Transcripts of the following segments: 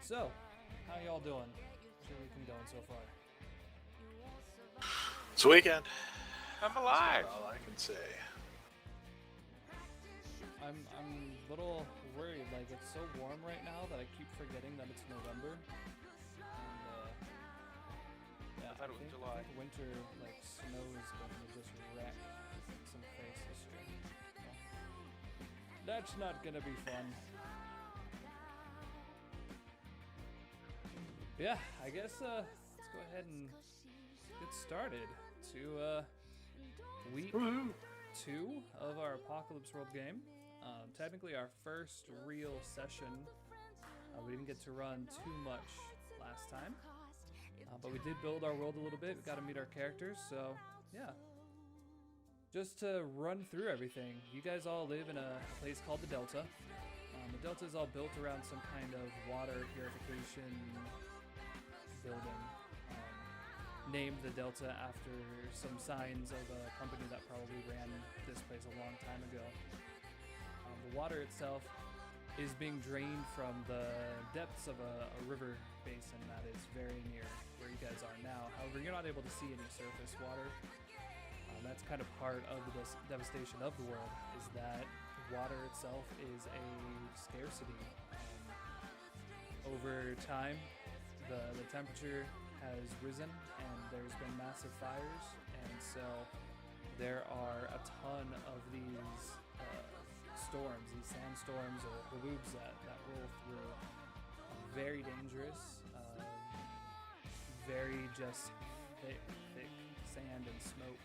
So, how y'all doing? How's your weekend going so far? It's a weekend. I'm alive. That's all I can say. I'm a little worried. Like, it's so warm right now that I keep forgetting that it's November. And yeah, I thought it was July. I think winter like snow is going to just wreck some faces here. So, that's not gonna be fun. Yeah, I guess let's go ahead and get started to week Woohoo! 2 of our Apocalypse World game. Technically our first real session. We didn't get to run too much last time, but we did build our world a little bit. We got to meet our characters, so yeah. Just to run through everything, you guys all live in a place called the Delta. The Delta is all built around some kind of water purification building. Named the Delta after some signs of a company that probably ran this place a long time ago. The water itself is being drained from the depths of a river basin that is very near where you guys are now. However, you're not able to see any surface water. That's kind of part of the devastation of the world, is that water itself is a scarcity. Over time, the temperature has risen and there's been massive fires, and so there are a ton of these storms, these sandstorms or haloobs that roll through. Very dangerous, very just thick sand and smoke.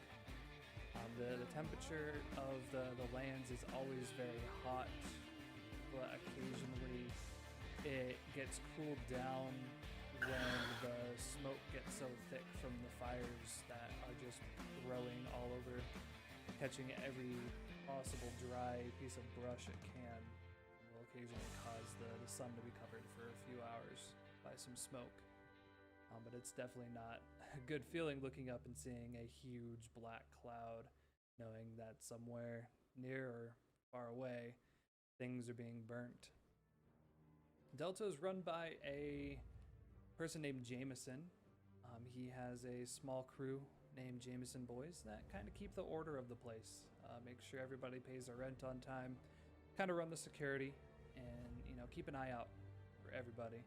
The temperature of the lands is always very hot, but occasionally it gets cooled down when the smoke gets so thick from the fires that are just growing all over, catching every possible dry piece of brush it can, will occasionally cause the sun to be covered for a few hours by some smoke. But it's definitely not a good feeling looking up and seeing a huge black cloud, knowing that somewhere near or far away, things are being burnt. Delta is run by a person named Jameson. He has a small crew named Jameson Boys that kind of keep the order of the place, make sure everybody pays their rent on time, kind of run the security, and keep an eye out for everybody.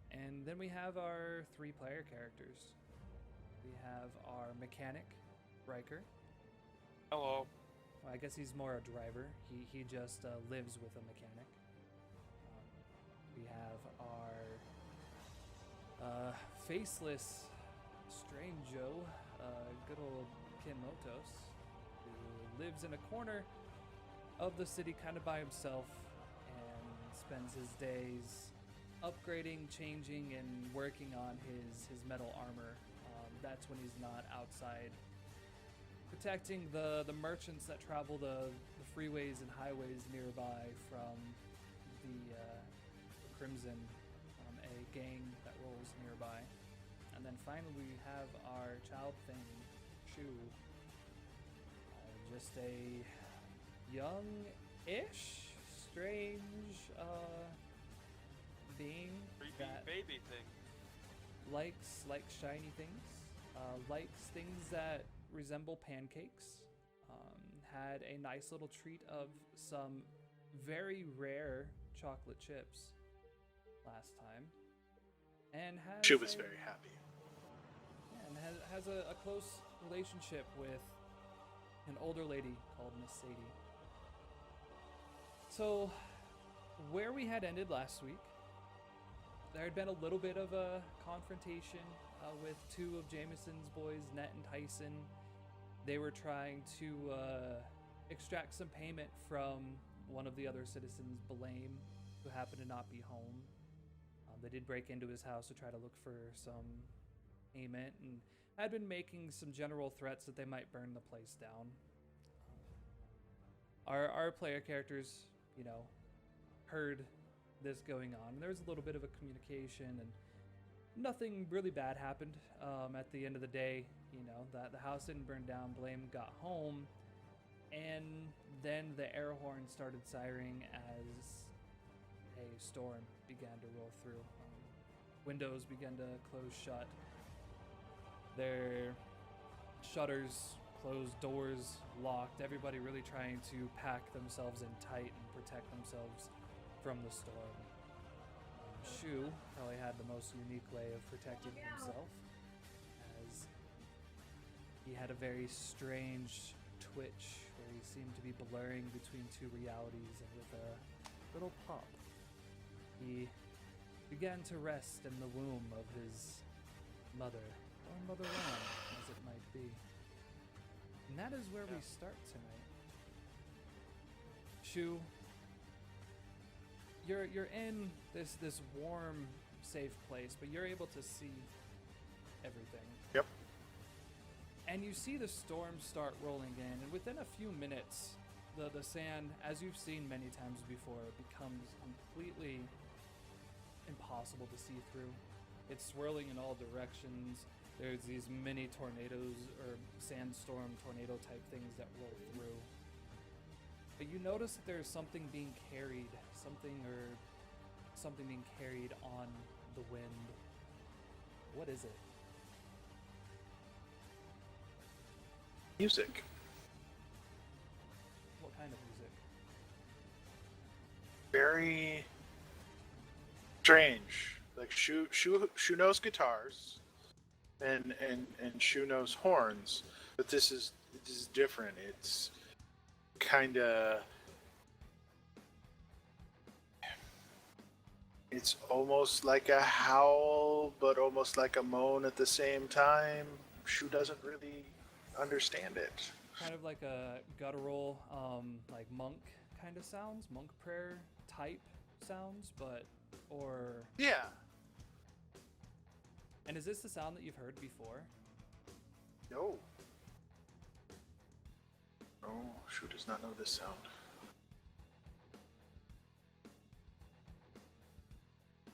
And then we have our 3 player characters. We have our mechanic, Ryker. Hello. Well, I guess he's more a driver. He just lives with a mechanic. We have our Faceless Strange-o, good old Kinmotus, who lives in a corner of the city kind of by himself and spends his days upgrading, changing, and working on his metal armor. That's when he's not outside protecting the merchants that travel the freeways and highways nearby from the Crimson, a gang that rolls nearby. And then finally we have our child thing, Shoo. Just a young-ish, strange being that baby thing. likes shiny things, likes things that resemble pancakes, had a nice little treat of some very rare chocolate chips last time, and has Shoo was very happy. and has a close relationship with an older lady called Miss Sadie. So where we had ended last week, there had been a little bit of a confrontation with 2 of Jameson's boys, Net and Tyson. They were trying to extract some payment from one of the other citizens, Blame, who happened to not be home. They did break into his house to try to look for some payment, and had been making some general threats that they might burn the place down. Our player characters, heard this going on, and there was a little bit of a communication, and nothing really bad happened. At the end of the day, the house didn't burn down. Blame got home, and then the air horn started sirening as a storm began to roll through. Windows began to close shut. Their shutters closed, doors locked. Everybody really trying to pack themselves in tight and protect themselves from the storm. Shoo probably had the most unique way of protecting himself, as he had a very strange twitch where he seemed to be blurring between two realities, and with a little pop, he began to rest in the womb of his mother, or motherland, as it might be. And that is where we start tonight. Shoo, you're in this warm, safe place, but you're able to see everything. Yep. And you see the storm start rolling in, and within a few minutes, the sand, as you've seen many times before, becomes completely impossible to see through. It's swirling in all directions. There's these mini tornadoes or sandstorm tornado type things that roll through. But you notice that there's something being carried, something being carried on the wind. What is it? Music. What kind of music? Very strange. Like Shoo knows guitars, and Shoo knows horns, but this is different. It's kind of, it's almost like a howl, but almost like a moan at the same time. Shoo doesn't really understand it. Kind of like a guttural, like monk kind of sounds, monk prayer type sounds, or... Yeah. And is this the sound that you've heard before? No. No, Shoo does not know this sound.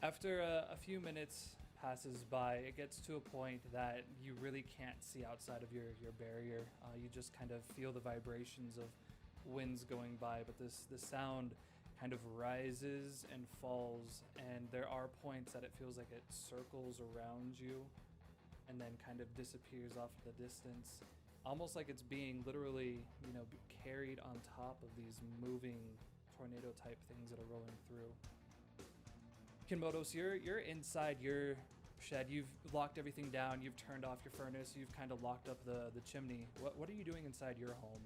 After a few minutes passes by, it gets to a point that you really can't see outside of your barrier. You just kind of feel the vibrations of winds going by, but this sound kind of rises and falls, and there are points that it feels like it circles around you and then kind of disappears off in the distance, almost like it's being literally, carried on top of these moving tornado type things that are rolling through. Kinmotus, you're inside your shed. You've locked everything down. You've turned off your furnace. You've kind of locked up the chimney. What are you doing inside your home?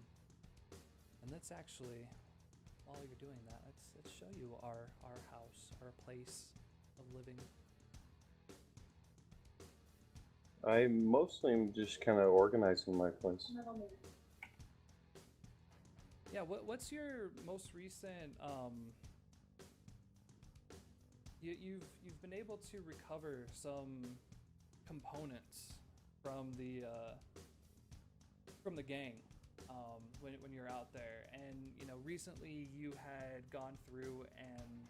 And let's actually, while you're doing that, let's show you our house, our place of living. I mostly am just kind of organizing my place. Yeah, what's your most recent You've been able to recover some components from the gang when you're out there, and recently you had gone through and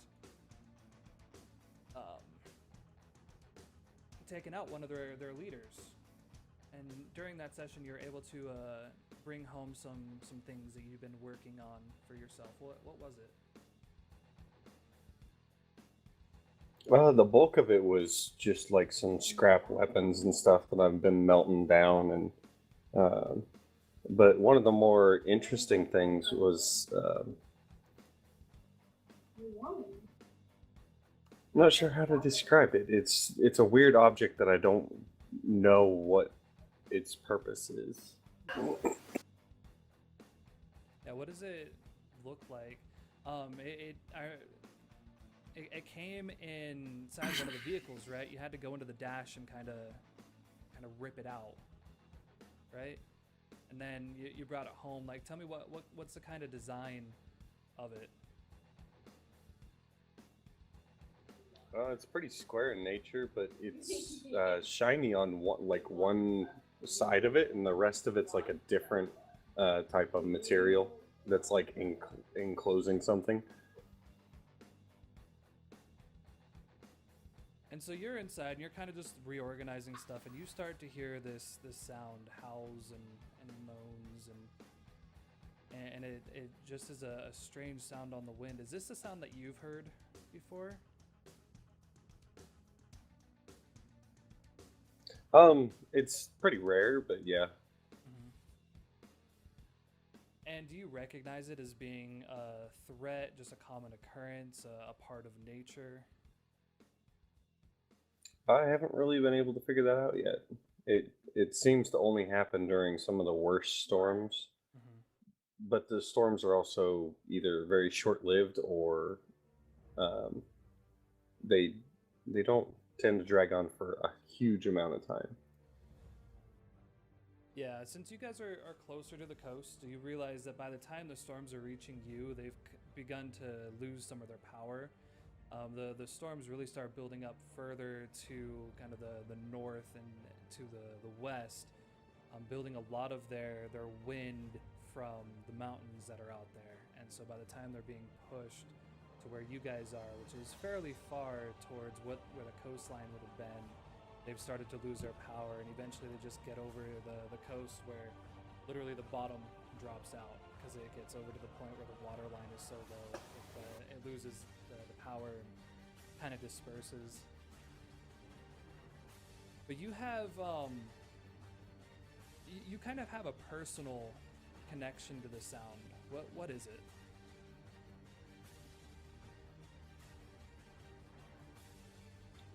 taken out one of their leaders, and during that session you're able to bring home some things that you've been working on for yourself. What was it? Well, the bulk of it was just like some scrap weapons and stuff that I've been melting down, and but one of the more interesting things was I'm not sure how to describe it. It's a weird object that I don't know what its purpose is. Yeah, what does it look like? It came inside one of the vehicles, right? You had to go into the dash and kind of rip it out, right? And then you brought it home. Like, tell me what's the kind of design of it? It's pretty square in nature, but it's shiny on one side of it, and the rest of it's like a different type of material that's like enclosing something. And so you're inside and you're kind of just reorganizing stuff, and you start to hear this sound, howls and moans, and it just is a strange sound on the wind. Is this a sound that you've heard before? It's pretty rare, but yeah. Mm-hmm. And do you recognize it as being a threat, just a common occurrence, a part of nature? I haven't really been able to figure that out yet. It seems to only happen during some of the worst storms, Mm-hmm. but the storms are also either very short-lived or um, they they don't tend to drag on for a huge amount of time. Yeah, since you guys are closer to the coast, do you realize that by the time the storms are reaching you, they've begun to lose some of their power? The storms really start building up further to kind of the north and to the west, building a lot of their wind from the mountains that are out there. And so by the time they're being pushed to where you guys are, which is fairly far towards where the coastline would have been, they've started to lose their power, and eventually they just get over the coast where literally the bottom drops out because it gets over to the point where the water line is so low it loses the power and kind of disperses. But you have you kind of have a personal connection to the sound. What is it?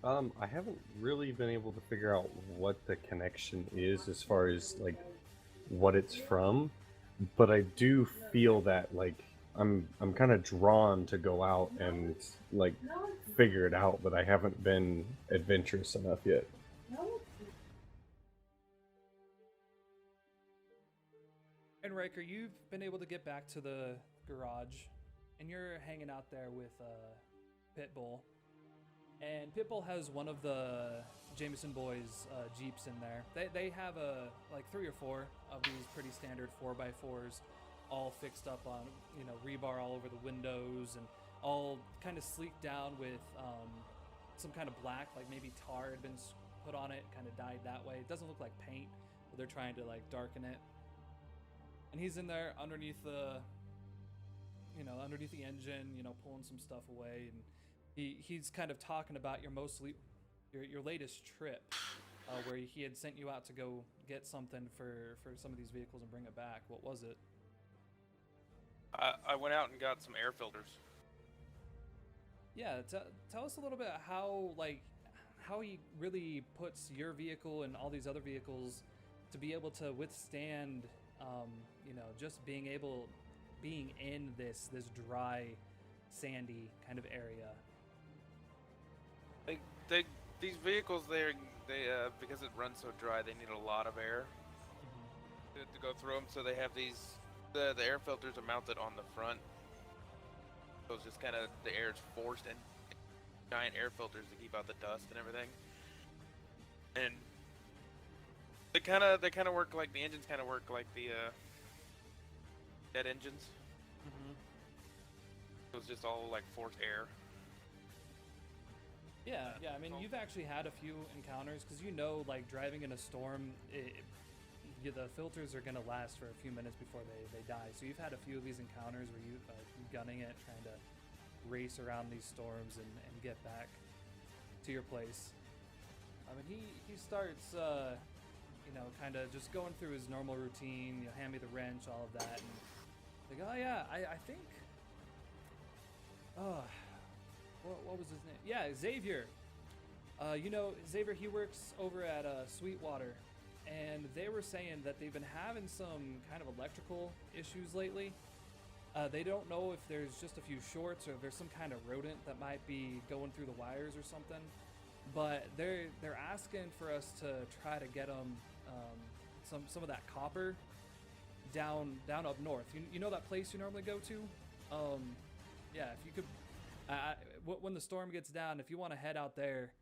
I haven't really been able to figure out what the connection is as far as like what it's from, but I do feel that like I'm kind of drawn to go out and like figure it out, but I haven't been adventurous enough yet. And Riker, you've been able to get back to the garage, and you're hanging out there with Pitbull. And Pitbull has one of the Jameson boys' Jeeps in there. They have like 3 or 4 of these pretty standard 4x4s, all fixed up on rebar all over the windows and all kind of sleeked down with some kind of black, like maybe tar had been put on it, kind of dyed that way. It doesn't look like paint, but they're trying to like darken it. And he's in there underneath the engine, pulling some stuff away, and he's kind of talking about your latest trip, where he had sent you out to go get something for some of these vehicles and bring it back. What was it? I went out and got some air filters. Yeah, tell us a little bit how he really puts your vehicle and all these other vehicles to be able to withstand, just being in this dry, sandy kind of area. These vehicles, they because it runs so dry, they need a lot of air to go through them. So they have the air filters are mounted on the front. So it's just kind of the air is forced in giant air filters to keep out the dust and everything. And they kind of work like the engines kind of work like the jet engines. So it's just all like forced air. Yeah. I mean, you've actually had a few encounters because like driving in a storm, the filters are gonna last for a few minutes before they die. So you've had a few of these encounters where you gunning it, trying to race around these storms and get back to your place. I mean, he starts kind of just going through his normal routine. Hand me the wrench, all of that, and like, oh yeah, I think. What was his name? Yeah, Xavier. Xavier, he works over at Sweetwater, and they were saying that they've been having some kind of electrical issues lately. They don't know if there's just a few shorts or if there's some kind of rodent that might be going through the wires or something. But they're asking for us to try to get them some of that copper down up north. You know that place you normally go to? Yeah, if you could. When the storm gets down, if you want to head out there,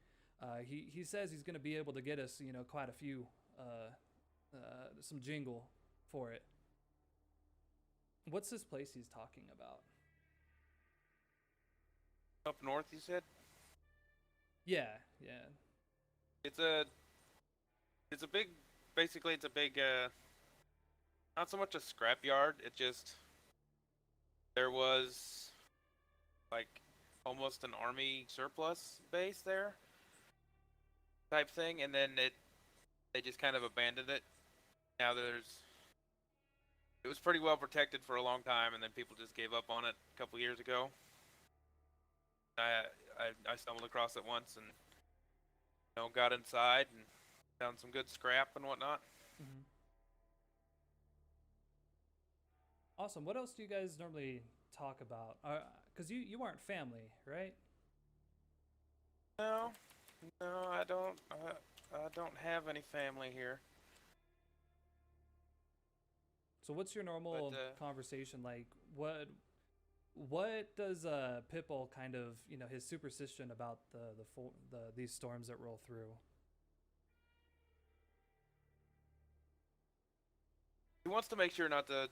he says he's going to be able to get us, quite a few, some jingle for it. What's this place he's talking about? Up north, you said? Yeah. It's a big, basically it's a big, not so much a scrapyard. It just, there was like almost an army surplus base there type thing, and then they just kind of abandoned it. Now it was pretty well protected for a long time, and then people just gave up on it a couple years ago. I stumbled across it once and got inside and found some good scrap and whatnot. Mm-hmm. Awesome. What else do you guys normally talk about? Because you aren't family, right? No, I don't. I don't have any family here. So what's your normal conversation like? What does Pipple kind of his superstition about these storms that roll through? He wants to make sure not to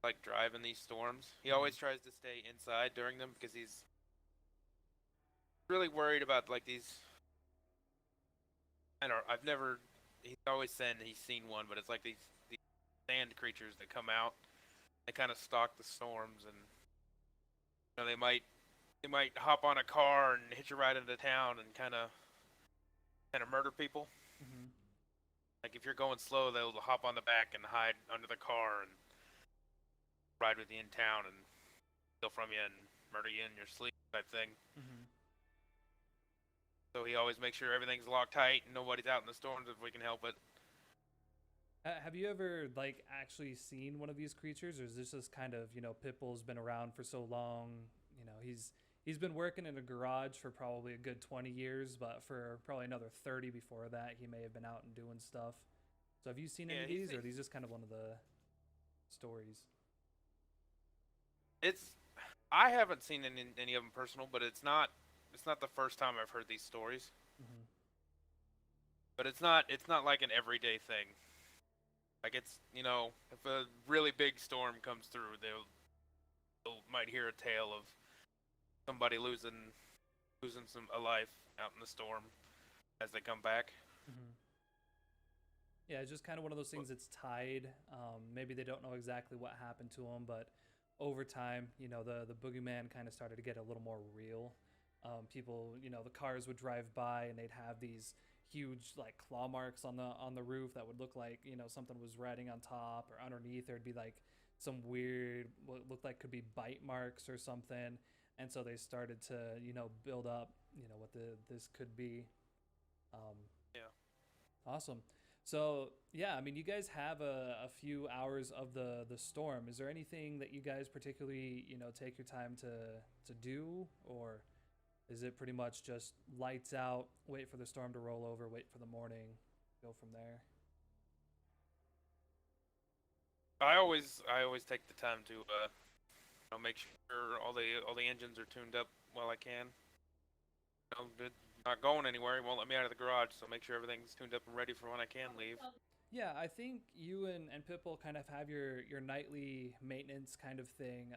like drive in these storms. He always tries to stay inside during them because he's really worried about like these. I don't know. I've never. He's always said he's seen one, but it's like these sand creatures that come out. They kind of stalk the storms, and they might hop on a car and hitch a ride into town and kind of murder people. Mm-hmm. Like if you're going slow, they'll hop on the back and hide under the car and ride with you in town and steal from you and murder you in your sleep type thing. Mm-hmm. So he always makes sure everything's locked tight and nobody's out in the storms if we can help it. Have you ever like actually seen one of these creatures, or is this just kind of Pipple's been around for so long? He's been working in a garage for probably a good 20 years, but for probably another 30 before that, he may have been out and doing stuff. So have you seen any of these, or are these just kind of one of the stories? I haven't seen any of them personal, but it's not the first time I've heard these stories. Mm-hmm. But it's not like an everyday thing. Like it's if a really big storm comes through, they'll might hear a tale of somebody losing a life out in the storm as they come back. Mm-hmm. Yeah, it's just kind of one of those things that's tied. Maybe they don't know exactly what happened to them, but over time, the boogeyman kind of started to get a little more real. People, the cars would drive by and they'd have these huge like claw marks on the roof that would look like something was riding on top, or underneath there'd be like some weird what looked like could be bite marks or something. And so they started to build up what this could be. Yeah. Awesome. So yeah, I mean, you guys have a few hours of the storm. Is there anything that you guys particularly take your time to do, or is it pretty much just lights out, wait for the storm to roll over, wait for the morning, go from there? I always take the time to make sure all the engines are tuned up while I can. Not going anywhere. He won't let me out of the garage, so make sure everything's tuned up and ready for when I can leave. Yeah, I think you and Pipple kind of have your nightly maintenance kind of thing.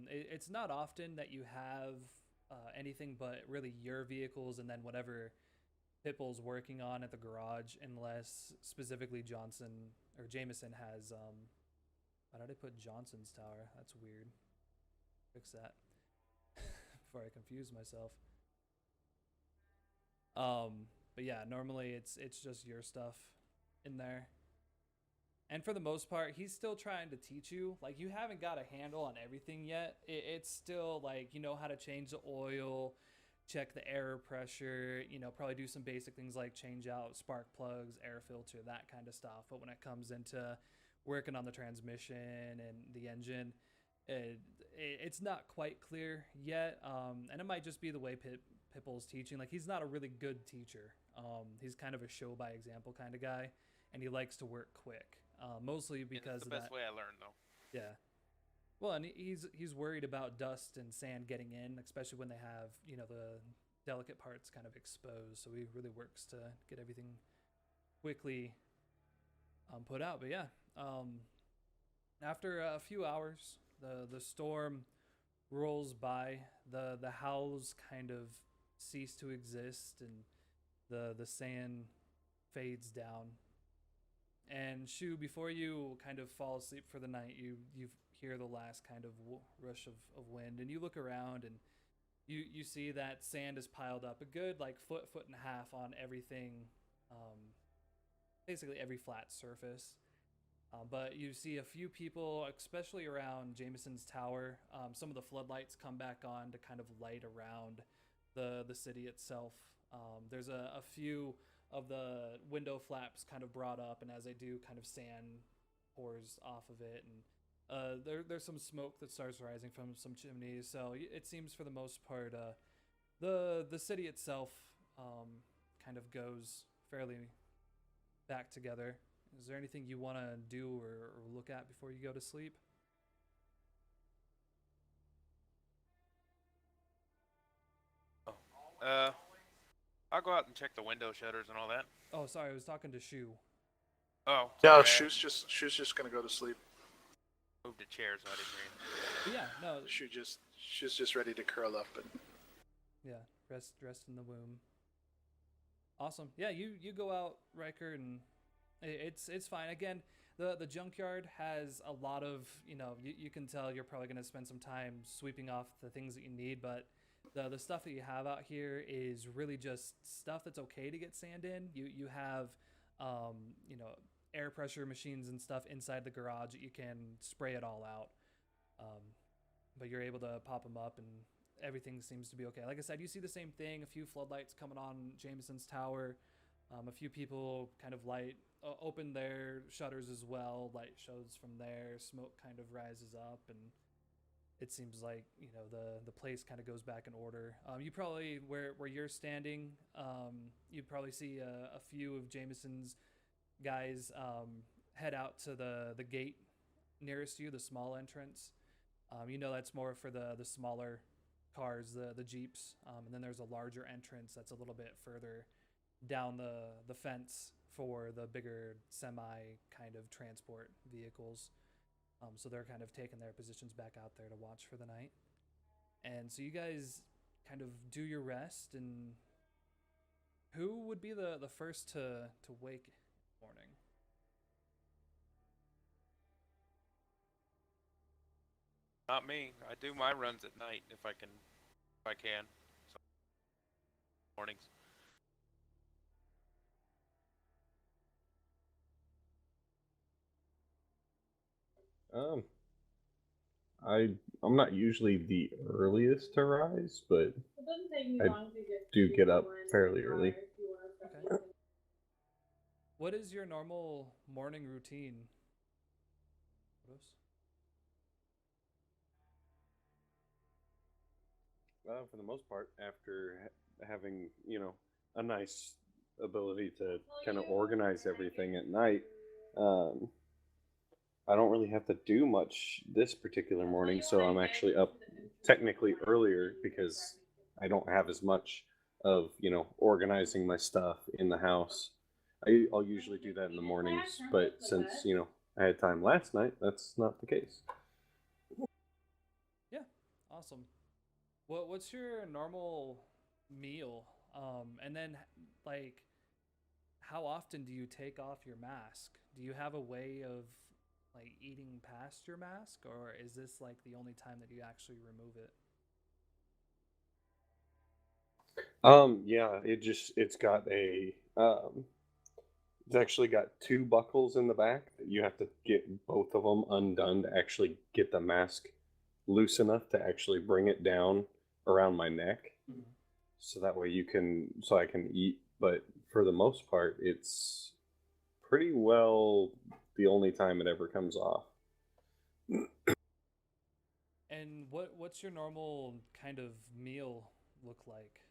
It's not often that you have anything but really your vehicles and then whatever Pipple's working on at the garage, unless specifically Johnson or Jameson has. Why did I put Johnson's tower? That's weird. Fix that before I confuse myself. But yeah, normally it's just your stuff in there. And for the most part, he's still trying to teach you. Like, you haven't got a handle on everything yet. It's still like, you know how to change the oil, check the air pressure, probably do some basic things like change out spark plugs, air filter, that kind of stuff. But when it comes into working on the transmission and the engine, it's not quite clear yet. And it might just be the way Pipple's teaching. Like, he's not a really good teacher. He's kind of a show by example kind of guy, and he likes to work quick. Mostly because it's the best way I learned, though. Yeah. Well, and he's worried about dust and sand getting in, especially when they have the delicate parts kind of exposed. So he really works to get everything quickly put out. But yeah, after a few hours, the storm rolls by. The howls kind of cease to exist, and the sand fades down. And Shoo, before you kind of fall asleep for the night, you hear the last kind of rush of wind, and you look around and you see that sand is piled up a good like foot and a half on everything, basically every flat surface. But you see a few people, especially around Jameson's Tower. Some of the floodlights come back on to kind of light around the city itself. There's a few of the window flaps kind of brought up, and as they do, kind of sand pours off of it, and there's some smoke that starts rising from some chimneys. So it seems for the most part, the city itself kind of goes fairly back together. Is there anything you want to do or look at before you go to sleep? I'll go out and check the window shutters and all that. Oh, sorry, I was talking to Shoo. Oh, No, sorry, Shoo's just gonna go to sleep. I moved a chair so I didn't hear you. Yeah, no, She's just ready to curl up and. yeah, rest in the womb. Awesome. Yeah, you go out, Ryker, and it's fine. Again, the junkyard has a lot of, you can tell you're probably going to spend some time sweeping off the things that you need, but the stuff that you have out here is really just stuff that's okay to get sand in. You have air pressure machines and stuff inside the garage that you can spray it all out. But you're able to pop them up and everything seems to be okay. Like I said, you see the same thing, a few floodlights coming on Jameson's Tower. A few people kind of open their shutters as well. Light shows from there. Smoke kind of rises up, and it seems like the place kind of goes back in order. You probably where you're standing, you probably see a few of Jameson's guys head out to the gate nearest you, the small entrance. That's more for the smaller cars, the Jeeps, and then there's a larger entrance that's a little bit further down the fence for the bigger semi kind of transport vehicles. So they're kind of taking their positions back out there to watch for the night. And so you guys kind of do your rest, and who would be the first to wake in the morning? Not me. I do my runs at night if I can. So, mornings. I'm not usually the earliest to rise, but I do get up fairly early. Okay. What is your normal morning routine? For the most part, after having a nice ability to kind of organize everything at night, I don't really have to do much this particular morning, so I'm actually up technically earlier because I don't have as much of organizing my stuff in the house. I'll usually do that in the mornings, but since I had time last night, that's not the case. Yeah, awesome. What's your normal meal? And then like, how often do you take off your mask? Do you have a way of like eating past your mask, or is this like the only time that you actually remove it? Yeah, it's got it's actually got two buckles in the back that you have to get both of them undone to actually get the mask loose enough to actually bring it down around my neck. Mm-hmm. So that way so I can eat. But for the most part, it's pretty well the only time it ever comes off. And what's your normal kind of meal look like?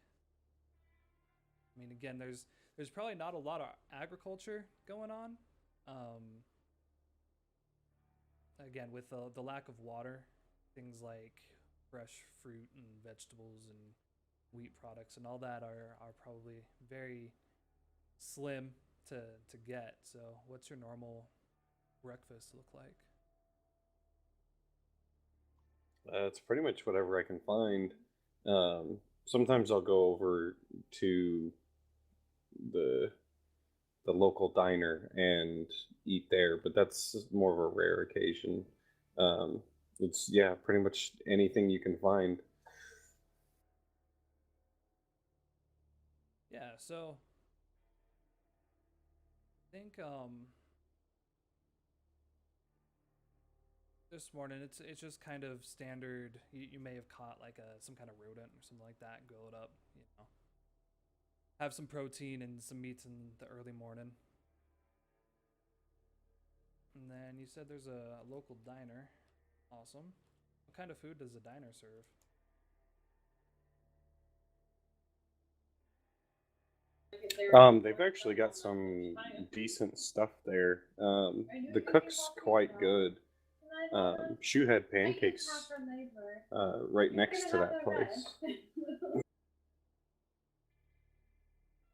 I mean, again, there's probably not a lot of agriculture going on. Again, with the lack of water, things like fresh fruit and vegetables and wheat products and all that are probably very slim to get. So what's your normal breakfast look like? It's pretty much whatever I can find. Sometimes I'll go over to the local diner and eat there, but that's more of a rare occasion. It's pretty much anything you can find. Yeah, so I think this morning it's just kind of standard. You may have caught like some kind of rodent or something like that and grill it up, you know. Have some protein and some meats in the early morning. And then you said there's a local diner. Awesome. What kind of food does the diner serve? They've actually got some decent stuff there. The cook's quite good. Shoo had pancakes right next to that place.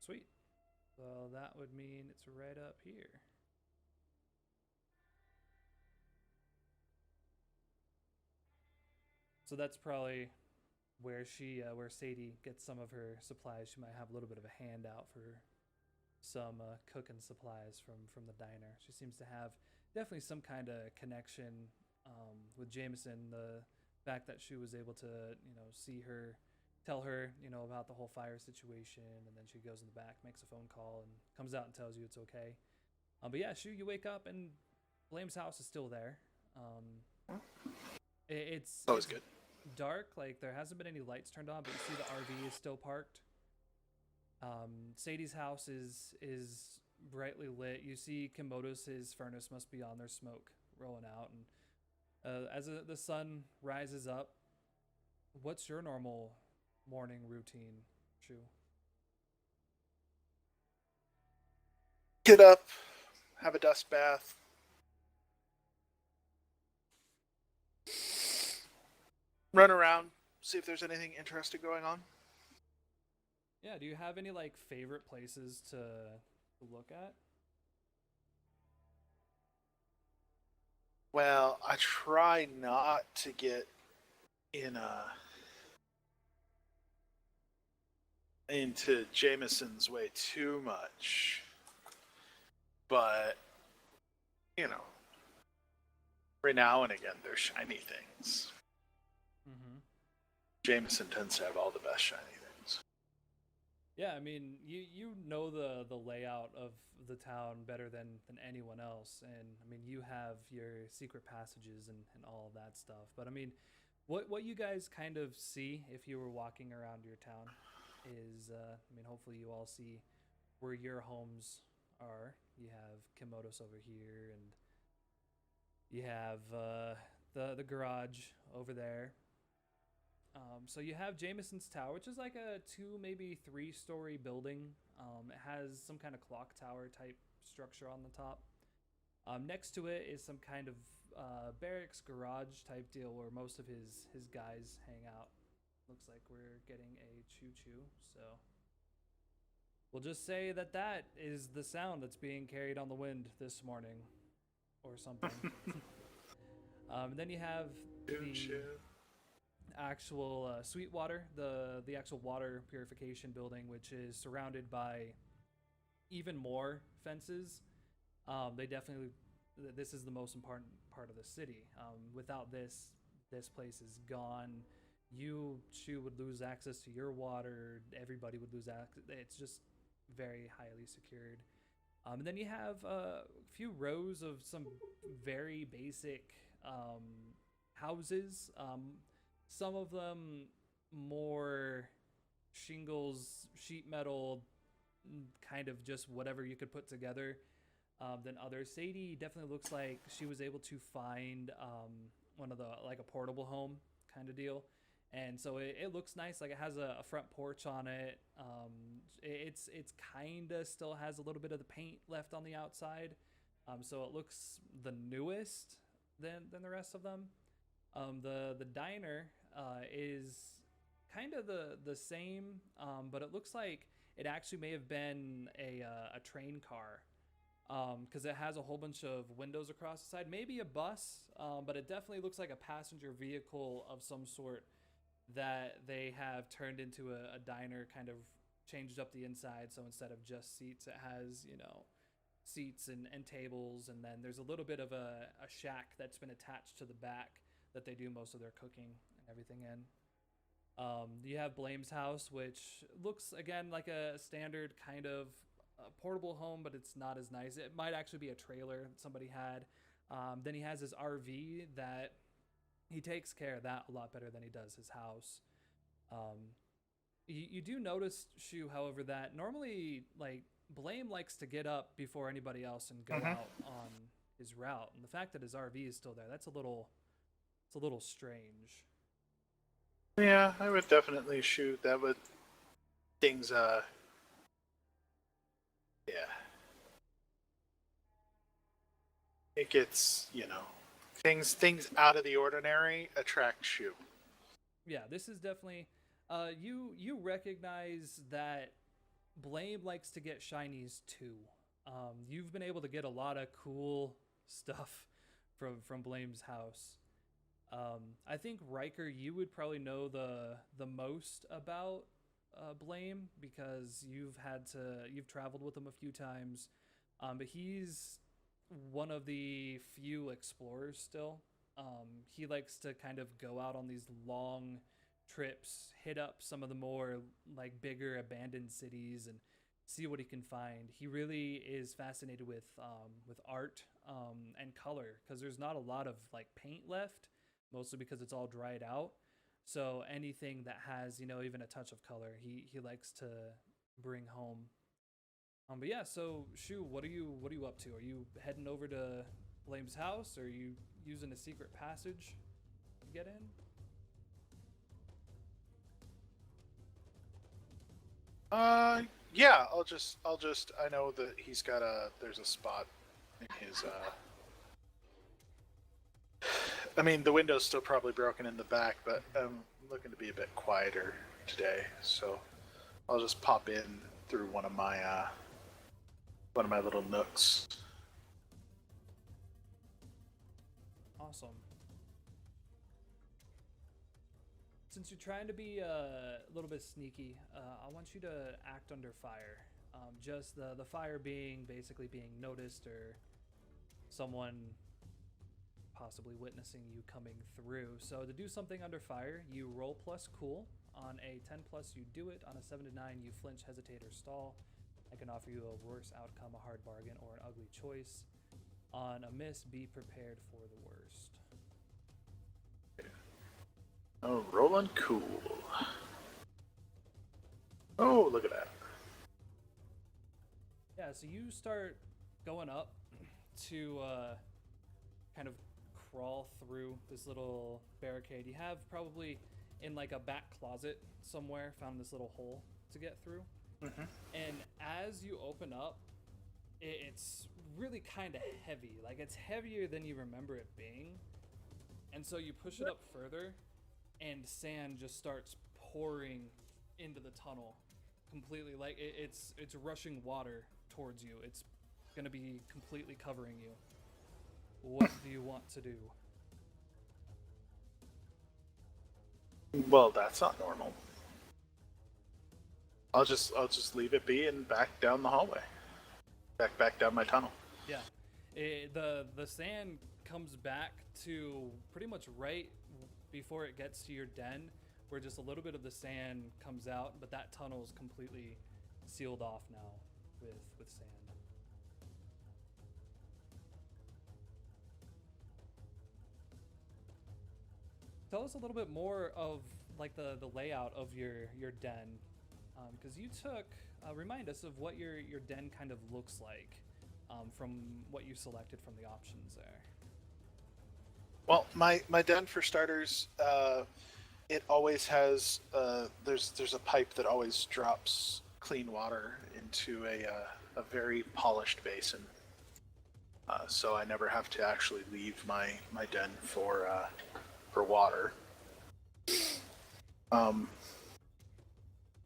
Sweet. Well, that would mean it's right up here. So that's probably where where Sadie gets some of her supplies. She might have a little bit of a handout for some cooking supplies from the diner. She seems to have definitely some kind of connection with Jameson. The fact that she was able to, see her, tell her, about the whole fire situation, and then she goes in the back, makes a phone call, and comes out and tells you it's okay. But yeah, Shoo, you wake up and Blame's house is still there. It's Always good. dark, like there hasn't been any lights turned on, but you see the RV is still parked. Sadie's house is brightly lit. You see Kinmotus' furnace must be on, there's smoke rolling out, and as the sun rises up, what's your normal morning routine, Shoo? Get up, have a dust bath. Run around, see if there's anything interesting going on. Yeah, do you have any like favorite places to look at? Well, I try not to get into Jameson's way too much. But, every now and again there's shiny things. Mm-hmm. Jameson tends to have all the best shiny things. Yeah, I mean, you know the layout of the town better than anyone else, and I mean you have your secret passages and all of that stuff. But I mean, what you guys kind of see if you were walking around your town is, I mean, hopefully you all see where your homes are. You have Kinmotus over here, and you have the garage over there. So you have Jameson's Tower, which is like a 2, maybe 3-story building. It has some kind of clock tower type structure on the top. Next to it is some kind of barracks garage type deal where most of his guys hang out. Looks like we're getting a choo-choo, so we'll just say that is the sound that's being carried on the wind this morning, or something. Then you have the actual Sweetwater, the actual water purification building, which is surrounded by even more fences. This is the most important part of the city. Without this place is gone. You would lose access to your water. Everybody would lose access. It's just very highly secured. And then you have a few rows of some very basic houses. Some of them more shingles, sheet metal, kind of just whatever you could put together, than others. Sadie definitely looks like she was able to find one of the, like a portable home kind of deal. And so it looks nice. Like it has a front porch on it. It's kind of still has a little bit of the paint left on the outside. So it looks the newest than the rest of them. The diner is kind of the same, but it looks like it actually may have been a train car, because it has a whole bunch of windows across the side. Maybe a bus, but it definitely looks like a passenger vehicle of some sort that they have turned into a diner, kind of changed up the inside. So instead of just seats, it has, seats and tables, and then there's a little bit of a shack that's been attached to the back that they do most of their cooking and everything in. You have Blame's house, which looks again like a standard kind of portable home, but it's not as nice. It might actually be a trailer that somebody had. Then he has his RV that he takes care of that a lot better than he does his house. You do notice, Shoo, however, that normally like Blame likes to get up before anybody else and go out on his route, and the fact that his RV is still there, it's a little strange. Yeah, I would definitely shoot. That would things. Yeah. It gets, things out of the ordinary attract Shoo. Yeah, this is definitely you recognize that Blame likes to get shinies too. You've been able to get a lot of cool stuff from Blame's house. I think Ryker, you would probably know the most about Blame because you've traveled with him a few times. But he's one of the few explorers still. He likes to kind of go out on these long trips, hit up some of the more like bigger abandoned cities and see what he can find. He really is fascinated with art and color because there's not a lot of like paint left, mostly because it's all dried out. So anything that has, even a touch of color, he likes to bring home. But yeah, so Shoo, what are you up to? Are you heading over to Blame's house? Or are you using a secret passage to get in? Yeah, I'll just I know that he's got there's a spot in his I mean, the window's still probably broken in the back, but I'm looking to be a bit quieter today, so I'll just pop in through one of my little nooks. Awesome. Since you're trying to be a little bit sneaky, I want you to act under fire. Just the fire being basically being noticed or someone possibly witnessing you coming through. So to do something under fire, you roll plus cool. On a 10 plus, you do it. On a 7 to 9, you flinch, hesitate, or stall. I can offer you a worse outcome, a hard bargain, or an ugly choice. On a miss, be prepared for the worst. Oh, rolling cool. Oh, look at that. Yeah, so you start going up to kind of crawl through this little barricade. You have probably in like a back closet somewhere found this little hole to get through. Mm-hmm. And as you open up, it's really kind of heavy. Like it's heavier than you remember it being. And so you push it up further and sand just starts pouring into the tunnel completely. Like it's rushing water towards you. It's going to be completely covering you. What do you want to do? Well, that's not normal. I'll just leave it be and back down the hallway. Back down my tunnel. Yeah. The sand comes back to pretty much right before it gets to your den, where just a little bit of the sand comes out, but that tunnel is completely sealed off now with sand. Tell us a little bit more of like the layout of your den, because you took remind us of what your den kind of looks like from what you selected from the options there. Well, my den, for starters, it always has there's a pipe that always drops clean water into a very polished basin, so I never have to actually leave my den for water.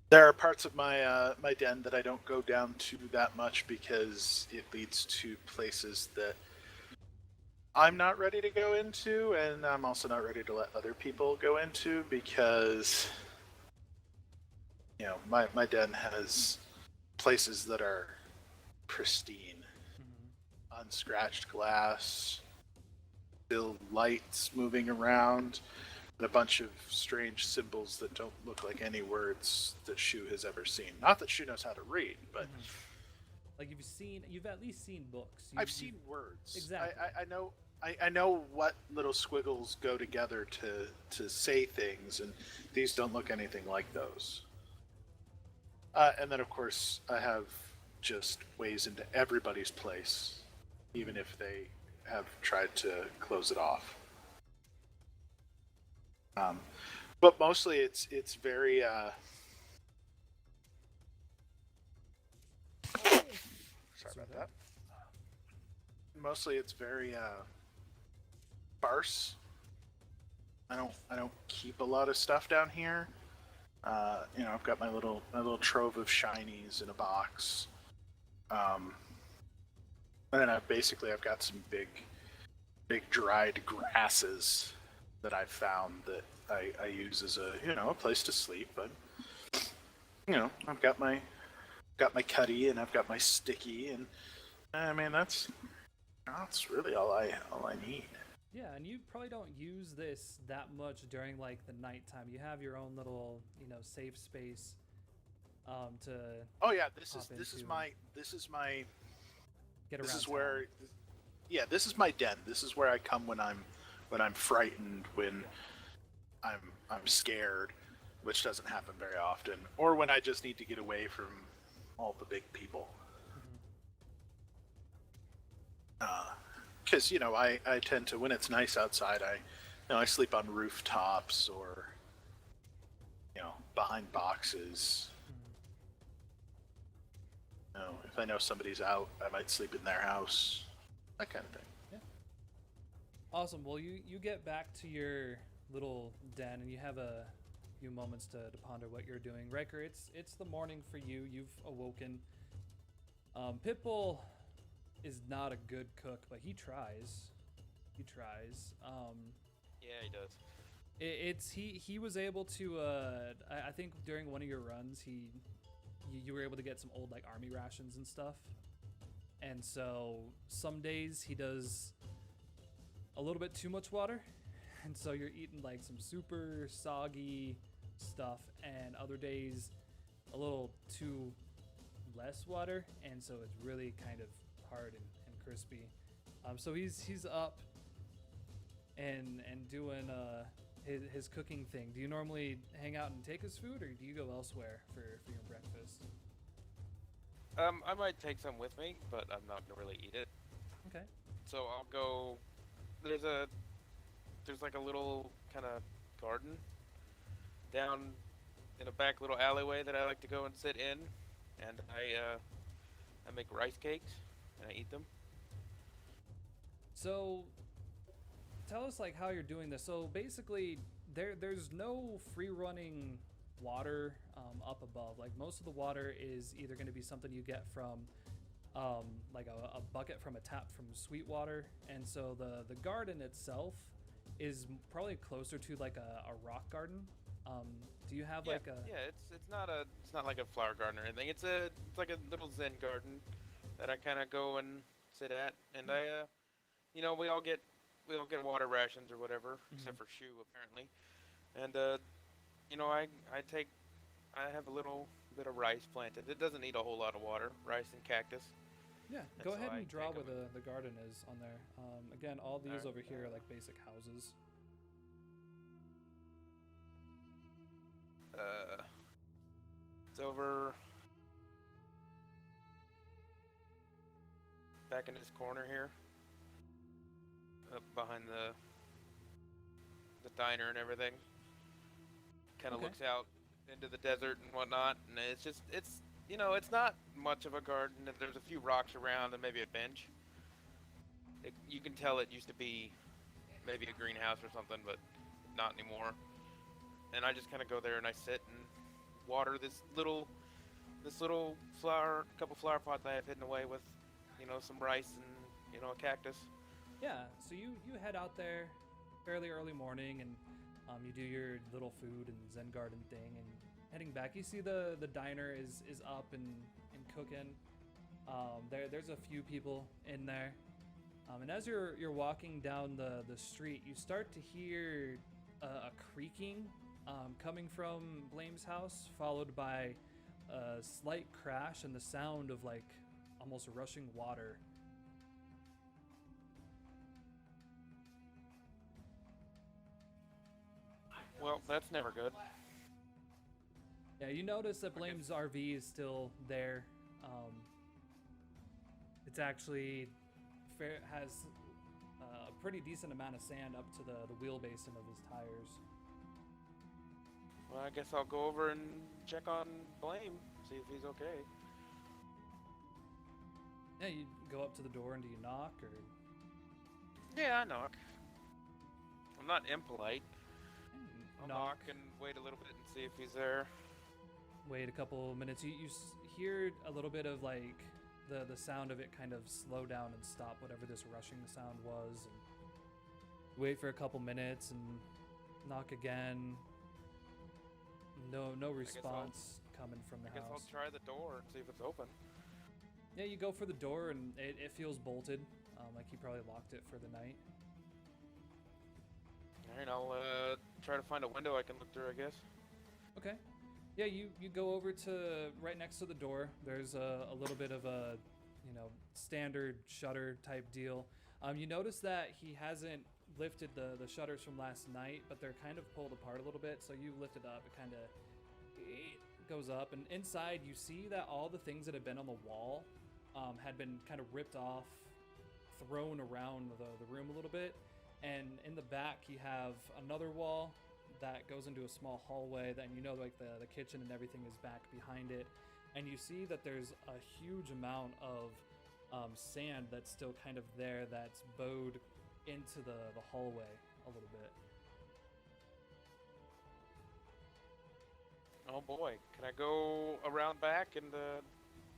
There are parts of my my den that I don't go down to that much because it leads to places that I'm not ready to go into, and I'm also not ready to let other people go into because, my den has places that are pristine, unscratched glass, still lights moving around, and a bunch of strange symbols that don't look like any words that Shoo has ever seen. Not that Shoo knows how to read, but like you've at least seen books. I've seen words. Exactly. I know what little squiggles go together to say things, and these don't look anything like those. And then, of course, I have just ways into everybody's place, even if they have tried to close it off. But mostly it's very sorry about that. Mostly it's very sparse. I don't keep a lot of stuff down here. I've got my little trove of shinies in a box. And then I've got some big dried grasses that I've found that I use as a place to sleep. But I've got my cuddy and I've got my sticky, and I mean that's really all I need. Yeah, and you probably don't use this that much during like the nighttime. You have your own little, safe space to. Oh yeah, this is my get around. This is where, yeah, this is my den. This is where I come when I'm frightened, when I'm scared, which doesn't happen very often, or when I just need to get away from all the big people. Because I tend to, when it's nice outside, I sleep on rooftops or behind boxes. If I know somebody's out, I might sleep in their house, that kind of thing. Yeah. Awesome. Well, you get back to your little den and you have a few moments to ponder what you're doing. Ryker, it's the morning for you. You've awoken. Pitbull is not a good cook, but he tries. Yeah, he does. He was able to I think during one of your runs you were able to get some old like army rations and stuff, and so some days he does a little bit too much water, and so you're eating like some super soggy stuff, and other days a little too less water, and so it's really kind of hard and crispy. So he's up and doing his cooking thing. Do you normally hang out and take his food, or do you go elsewhere for your breakfast? I might take some with me, but I'm not gonna really eat it. Okay. So I'll go. There's like a little kind of garden down in a back little alleyway that I like to go and sit in, and I make rice cakes and I eat them. So tell us like how you're doing this. So basically there's no free running water up above. Like most of the water is either going to be something you get from like a bucket from a tap from Sweetwater, and so the garden itself is probably closer to like a rock garden. Do you have like a? Yeah, it's not like a flower garden or anything. It's like a little zen garden that I kind of go and sit at, and I we all get water rations or whatever, except for Shoo apparently, and I have a little bit of rice planted. It doesn't need a whole lot of water, rice and cactus. Yeah, And go so ahead I and draw take where 'em. the garden is on there. Again, all these Alright. over here are like basic houses. It's over back in this corner here, up behind the diner and everything. Kind of Okay. looks out into the desert and whatnot, and it's not much of a garden. There's a few rocks around and maybe a bench. You can tell it used to be maybe a greenhouse or something, but not anymore. And I just kind of go there and I sit and water this little couple flower pots I have hidden away with, some rice and a cactus. Yeah, so you head out there fairly early morning, and you do your little food and Zen garden thing, and heading back, you see the diner is up and cooking. There's a few people in there. And as you're walking down the street, you start to hear a creaking coming from Blame's house, followed by a slight crash and the sound of like almost rushing water. Well, that's never good. Yeah, you notice that Blame's RV is still there. It's actually has a pretty decent amount of sand up to the wheel basin of his tires. Well, I guess I'll go over and check on Blame, see if he's okay. Yeah, you go up to the door and do you knock or? Yeah, I knock. I'm not impolite. I'll Knock. knock and wait a little bit and see if he's there. Wait a couple minutes. You hear a little bit of like the sound of it kind of slow down and stop, whatever this rushing sound was. And wait for a couple minutes and knock again. No response coming from the I guess house. I'll try the door and see if it's open. Yeah, you go for the door and it feels bolted, like he probably locked it for the night. Alright, I'll try to find a window I can look through, I guess. Okay. Yeah, you go over to right next to the door. There's a little bit of a, standard shutter type deal. You notice that he hasn't lifted the shutters from last night, but they're kind of pulled apart a little bit. So you lift it up, it kind of goes up, and inside you see that all the things that had been on the wall had been kind of ripped off, thrown around the room a little bit. And in the back, you have another wall that goes into a small hallway. Then like the kitchen and everything is back behind it. And you see that there's a huge amount of sand that's still kind of there that's bowed into the hallway a little bit. Oh boy, can I go around back and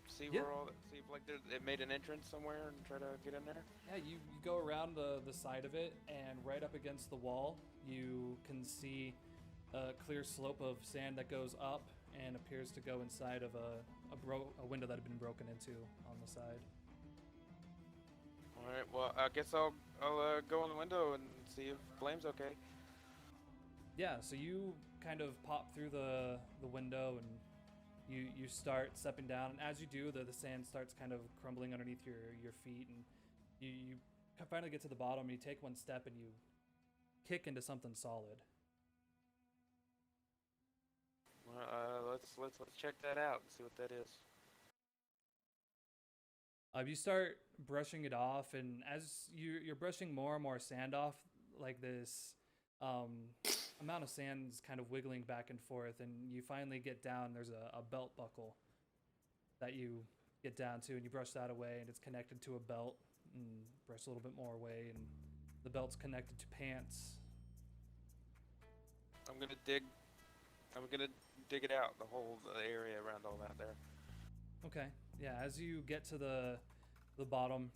see Yeah. where see if like it made an entrance somewhere and try to get in there? Yeah, you go around the side of it, and right up against the wall, you can see a clear slope of sand that goes up and appears to go inside of a window that had been broken into on the side. All right, well, I guess I'll go in the window and see if Blame's okay. Yeah, so you kind of pop through the window and you start stepping down, and as you do, the sand starts kind of crumbling underneath your feet, and you finally get to the bottom, and you take one step and you kick into something solid. Let's check that out and see what that is. You start brushing it off, and as you're brushing more and more sand off, like this amount of sand's kind of wiggling back and forth, and you finally get down. There's a belt buckle that you get down to, and you brush that away, and it's connected to a belt, and brush a little bit more away, and the belt's connected to pants. I'm gonna dig it out, the whole area around all that there. Okay. Yeah, as you get to the bottom,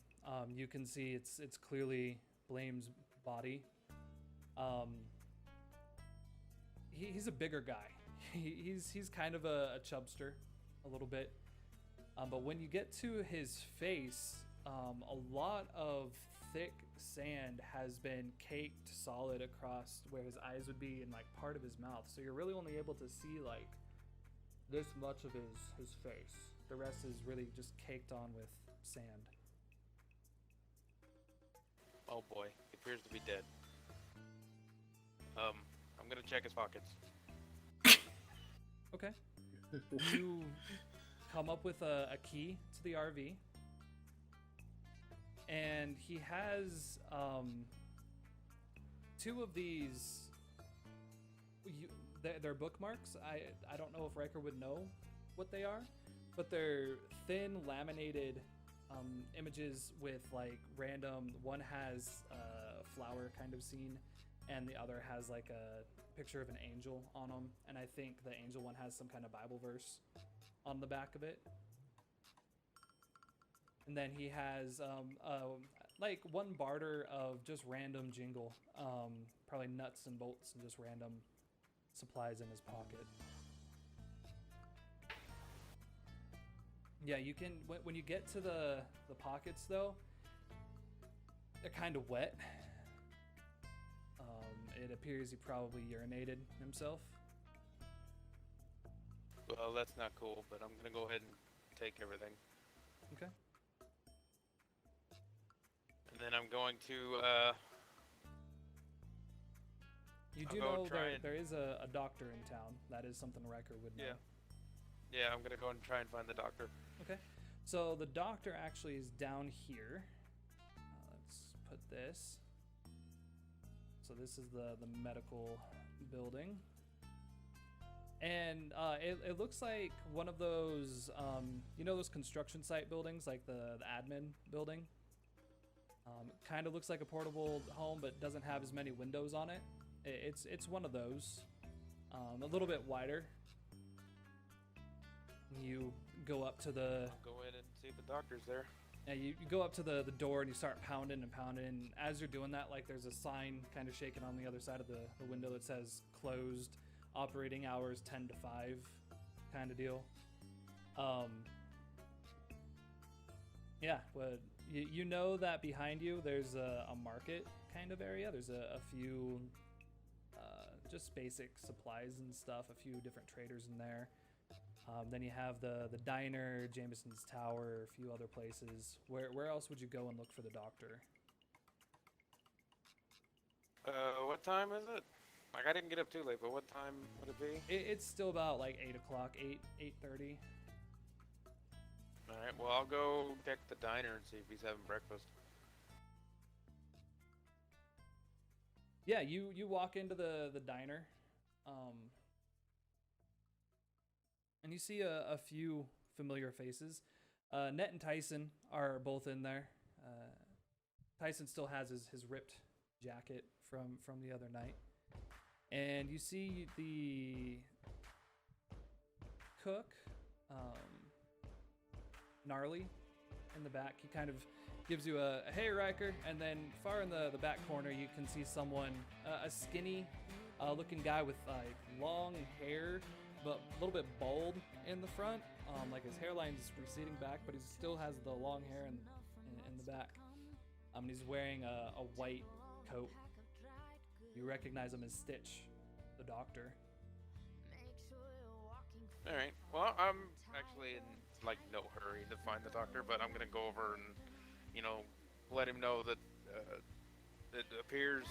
you can see it's clearly Blame's body. He's a bigger guy. He's kind of a chubster, a little bit. But when you get to his face, a lot of thick sand has been caked solid across where his eyes would be and like part of his mouth. So you're really only able to see like this much of his face. The rest is really just caked on with sand. Oh boy, he appears to be dead. I'm gonna check his pockets. Okay. You come up with a key to the RV, and he has two of these. They're bookmarks. I don't know if Ryker would know what they are, but they're thin laminated images with like random. One has a flower kind of scene, and the other has like a picture of an angel on them. And I think the angel one has some kind of Bible verse on the back of it. And then he has like one barter of just random jingle, probably nuts and bolts and just random supplies in his pocket. Yeah, you can when you get to the pockets though, they're kind of wet. It appears he probably urinated himself. Well, that's not cool, but I'm gonna go ahead and take everything. Okay. And then I'm going to, You I'll do go know try and- there is a doctor in town. That is something Ryker would know. Yeah, I'm gonna go and try and find the doctor. Okay. So the doctor actually is down here. Let's put this. So this is the medical building. And it looks like one of those, you know, those construction site buildings, like the admin building. Kind of looks like a portable home, but doesn't have as many windows on it. It's one of those, a little bit wider. You go up to the. I'll go in and see if the doctor's there. Yeah, you go up to the door and you start pounding and pounding. And as you're doing that, like there's a sign kind of shaking on the other side of the window that says closed, operating hours 10 to 5 kind of deal. Yeah, but you know that behind you there's a market kind of area. There's a few just basic supplies and stuff, a few different traders in there. Then you have the diner, Jameson's Tower, a few other places. Where else would you go and look for the doctor? What time is it? Like, I didn't get up too late, but what time would it be? It's still about like 8 o'clock, 8:30. Alright, well, I'll go check the diner and see if he's having breakfast. Yeah, you walk into the diner, and you see a few familiar faces. Net and Tyson are both in there. Tyson still has his ripped jacket from the other night. And you see the cook, Gnarly, in the back. He kind of gives you a hey, Ryker, and then far in the back corner you can see someone, a skinny looking guy with like long hair, but a little bit bald in the front. Like his hairline's receding back, but he still has the long hair in the back. And he's wearing a white coat. You recognize him as Stitch, the doctor. Alright, well, I'm actually in, like, no hurry to find the doctor, but I'm gonna go over and, you know, let him know that it appears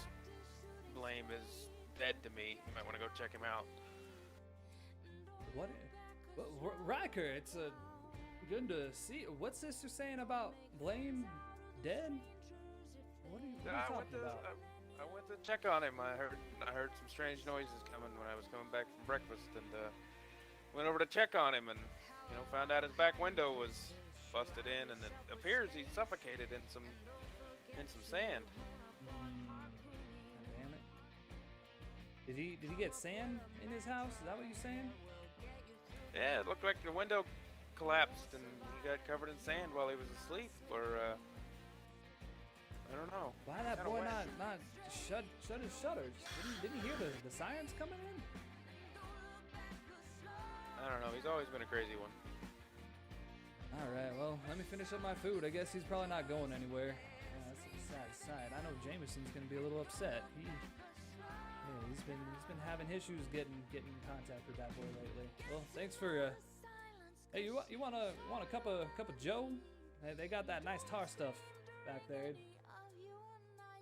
Blame is dead to me. You might want to go check him out. What? Ryker, it's good to see. What's this you're saying about Blame dead? What are you talking about? I went to check on him. I heard some strange noises coming when I was coming back from breakfast, and went over to check on him, and found out his back window was busted in, and it appears he's suffocated in some sand. Damn it! Did he get sand in his house? Is that what you're saying? Yeah, it looked like the window collapsed and he got covered in sand while he was asleep, or I don't know. Why that boy not shut his shutters? Didn't he hear the sirens coming in? I don't know. He's always been a crazy one. All right, well, let me finish up my food. I guess he's probably not going anywhere. Yeah, that's a sad sight. I know Jameson's gonna be a little upset. He's been having issues getting in contact with that boy lately. Well, thanks for hey, you want a cup of Joe? Hey, they got that nice tar stuff back there. It'd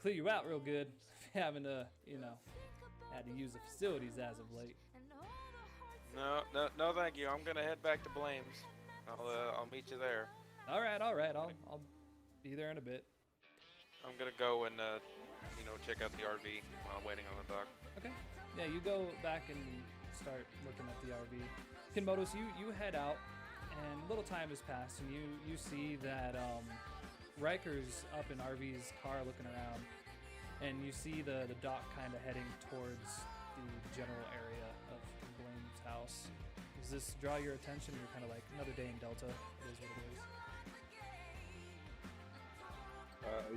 clear you out real good if you haven't had to use the facilities as of late. No, thank you. I'm gonna head back to Blame's. I'll meet you there. All right. I'll be there in a bit. I'm gonna go and check out the RV while I'm waiting on the dock. Okay. Yeah, you go back and start looking at the RV. Kinmotus, you head out, and a little time has passed, and you see that Ryker's up in RV's car looking around, and you see the dock kind of heading towards the general area of Blaine's house. Does this draw your attention? You're kind of like, another day in Delta. It is what it is.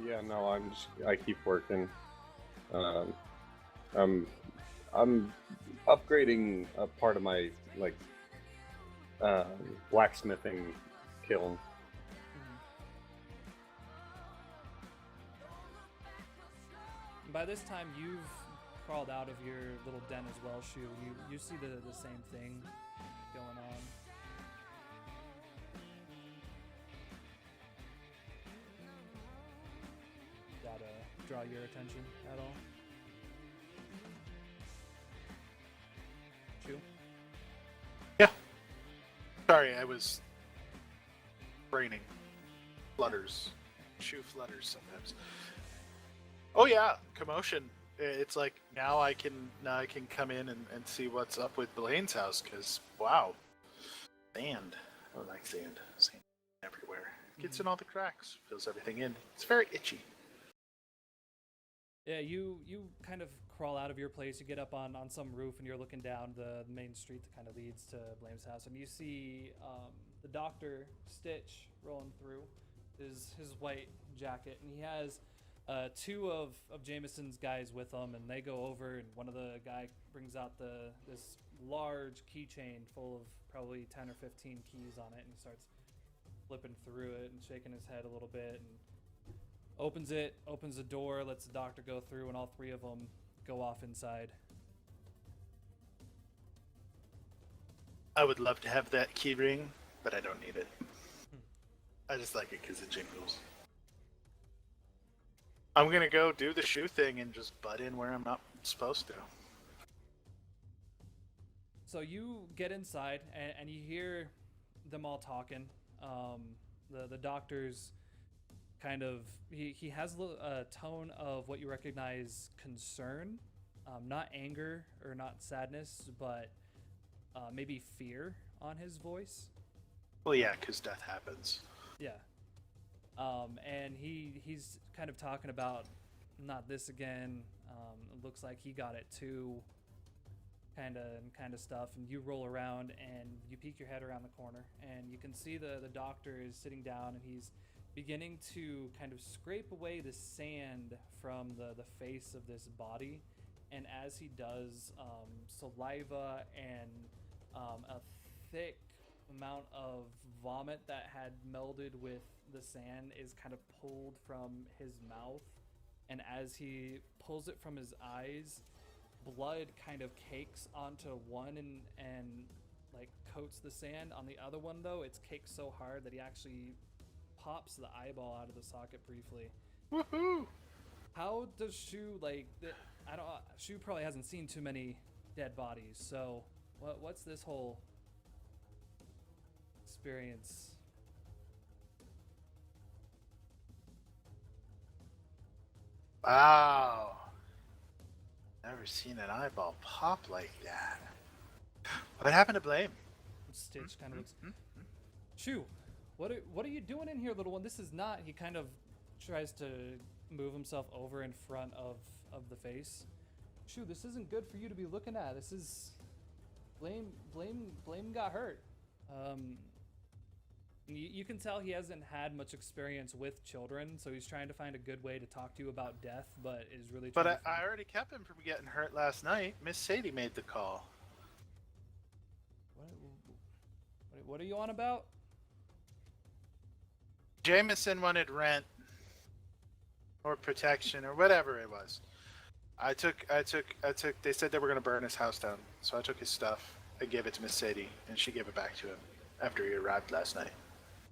Yeah, no, I keep working. I'm upgrading a part of my blacksmithing kiln. By this time, you've crawled out of your little den as well, Shoo. You see the same thing going on. That draw your attention at all? Shoo? Yeah. Sorry, I was braining. Flutters. Shoo flutters sometimes. Oh yeah, commotion. It's like now I can come in and see what's up with Blaine's house, because wow, sand. I like sand. Sand everywhere. Gets in all the cracks. Fills everything in. It's very itchy. Yeah, you kind of crawl out of your place. You get up on some roof, and you're looking down the main street that kind of leads to Blame's house, and you see the doctor Stitch rolling through his white jacket, and he has two of Jameson's guys with him, and they go over, and one of the guy brings out this large keychain full of probably 10 or 15 keys on it, and he starts flipping through it and shaking his head a little bit, and opens the door, lets the doctor go through, and all three of them go off inside. I would love to have that key ring, but I don't need it. I just like it because it jingles. I'm gonna go do the Shoo thing and just butt in where I'm not supposed to. So you get inside, and you hear them all talking. The doctor's kind of he has a tone of what you recognize concern, not anger or not sadness, but maybe fear on his voice. Well, yeah, because death happens. Yeah. And he's kind of talking about not this again. It looks like he got it too. Kind of stuff. And you roll around and you peek your head around the corner, and you can see the doctor is sitting down, and he's beginning to kind of scrape away the sand from the face of this body. And as he does, saliva and a thick amount of vomit that had melded with the sand is kind of pulled from his mouth. And as he pulls it from his eyes, blood kind of cakes onto one and like coats the sand. On the other one, though, it's caked so hard that he actually pops the eyeball out of the socket briefly. Woohoo! How does Shoo Shoo probably hasn't seen too many dead bodies, so what's this whole experience? Wow. Never seen an eyeball pop like that. What happened to Blame? Stitch kind of looks. Shoo, what are you doing in here, little one? This is not. He kind of tries to move himself over in front of the face. Shoo, this isn't good for you to be looking at. This is Blame got hurt. You can tell he hasn't had much experience with children, so he's trying to find a good way to talk to you about death, but is really trying But I already kept him from getting hurt last night. Miss Sadie made the call. What are you on about? Jameson wanted rent or protection or whatever it was. I took they said they were going to burn his house down, so I took his stuff. I gave it to Miss Sadie, and she gave it back to him after he arrived last night.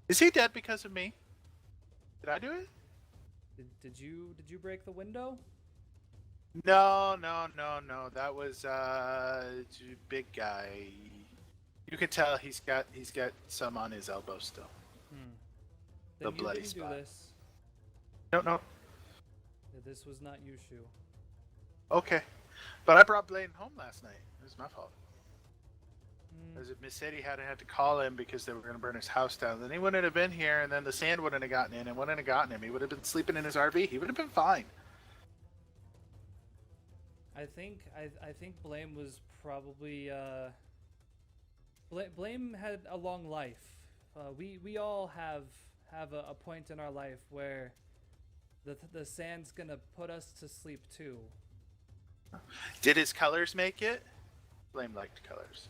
Is he dead because of me? Did I do it? Did you break the window? No. That was big guy. You can tell he's got some on his elbow still. The Then bloody you spot. do this. No. This was not you, Shoo. Okay, but I brought Blaine home last night. It was my fault. As if Miss Sadie hadn't had to call him because they were going to burn his house down, then he wouldn't have been here, and then the sand wouldn't have gotten in and wouldn't have gotten him. He would have been sleeping in his RV. He would have been fine. I think Blame was probably Blame had a long life. We all have a point in our life where the sand's gonna put us to sleep too. Did his colors make it? Blame liked colors.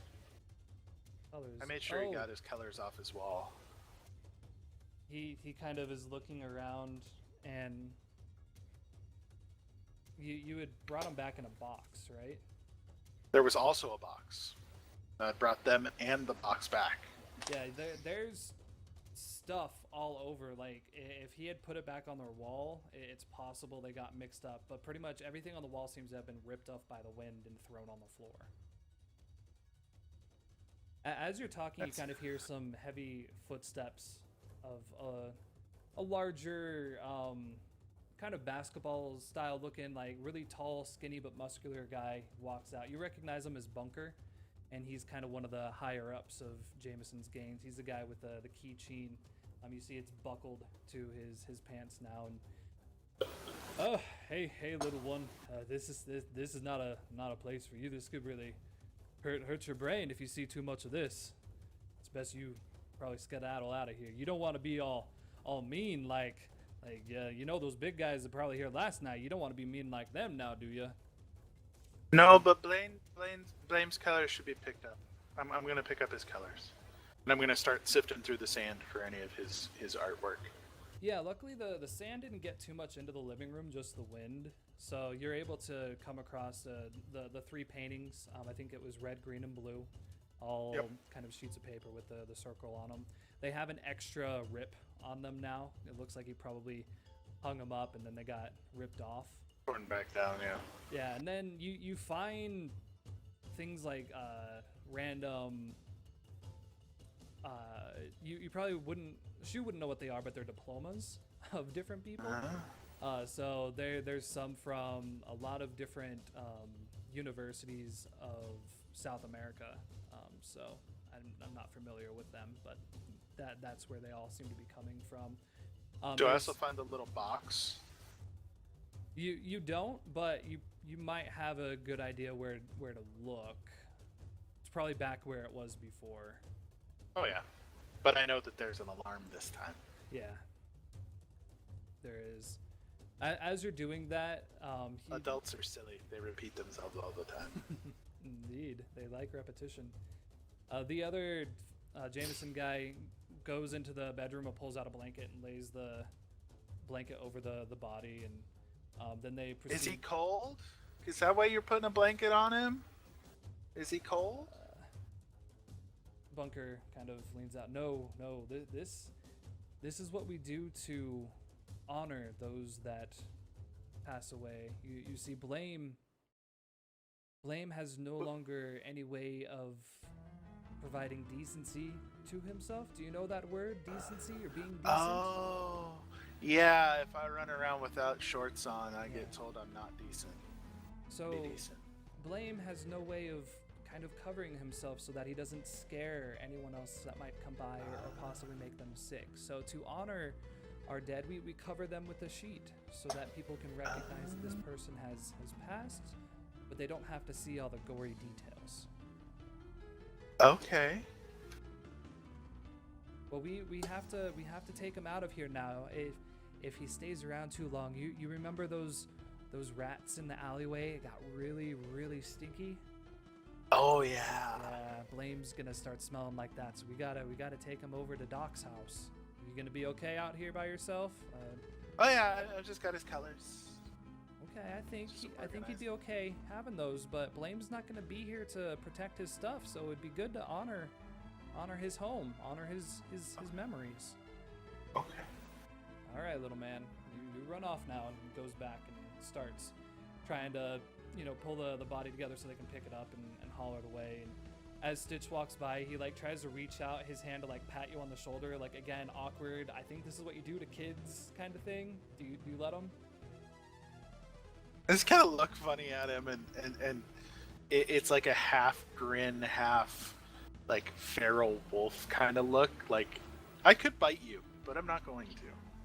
Colors. I made sure he got his colors off his wall. He kind of is looking around, and You had brought them back in a box, right? There was also a box. I brought them and the box back. Yeah, there's stuff all over. Like, if he had put it back on their wall, it's possible they got mixed up. But pretty much everything on the wall seems to have been ripped off by the wind and thrown on the floor. As you're talking, you kind of hear some heavy footsteps of a larger, kind of basketball-style looking, like really tall, skinny, but muscular guy walks out. You recognize him as Bunker, and he's kind of one of the higher-ups of Jameson's gangs. He's the guy with the keychain. You see it's buckled to his pants now. And oh, hey, little one. This is not a place for you. This could really hurt your brain if you see too much of this. It's best you probably skedaddle out of here. You don't want to be all mean like you know those big guys that probably here last night. You don't want to be mean like them now, do you? No, but Blame's colors should be picked up. I'm gonna pick up his colors, and I'm gonna start sifting through the sand for any of his artwork. Yeah, luckily the sand didn't get too much into the living room, just the wind. So you're able to come across the 3 paintings. I think it was red, green, and blue. All kind of sheets of paper with the circle on them. They have an extra rip on them now. It looks like he probably hung them up and then they got ripped off. Torn back down, yeah. Yeah, and then you find things like random... you probably wouldn't... Shoo wouldn't know what they are, but they're diplomas of different people. So there's some from a lot of different universities of South America. So I'm not familiar with them, but that's where they all seem to be coming from. Do I also find the little box? You don't, but you might have a good idea where to look. It's probably back where it was before. Oh yeah, but I know that there's an alarm this time. Yeah, there is. As you're doing that, adults are silly. They repeat themselves all the time. Indeed, they like repetition. The other Jameson guy goes into the bedroom and pulls out a blanket and lays the blanket over the body, and then they proceed. Is he cold? Is that why you're putting a blanket on him? Is he cold? Bunker kind of leans out. No, this is what we do to honor those that pass away. You see, Blame has no longer any way of providing decency to himself. Do you know that word, decency, or being decent? Oh, yeah. If I run around without shorts on, I get told I'm not decent. So Be decent. Blame has no way of kind of covering himself so that he doesn't scare anyone else that might come by or possibly make them sick. So to honor our dead, we cover them with a sheet so that people can recognize that this person has passed, but they don't have to see all the gory details. Okay. Well, we have to take him out of here now. If he stays around too long, you remember those rats in the alleyway? It got really, really stinky. Oh yeah. Yeah, Blame's gonna start smelling like that, so we gotta take him over to Doc's house. You gonna be okay out here by yourself? Oh yeah, I just got his colors. Okay, I think he'd be okay having those, but Blame's not gonna be here to protect his stuff, so it'd be good to honor his home, honor his memories. Okay. All right, little man, you run off now, and he goes back and starts trying to pull the body together so they can pick it up and haul it away. And as Stitch walks by, he tries to reach out his hand to pat you on the shoulder, again, awkward. I think this is what you do to kids kind of thing. Do you let him? I just kind of look funny at him, and it's like a half grin, half feral wolf kind of look. I could bite you, but I'm not going to.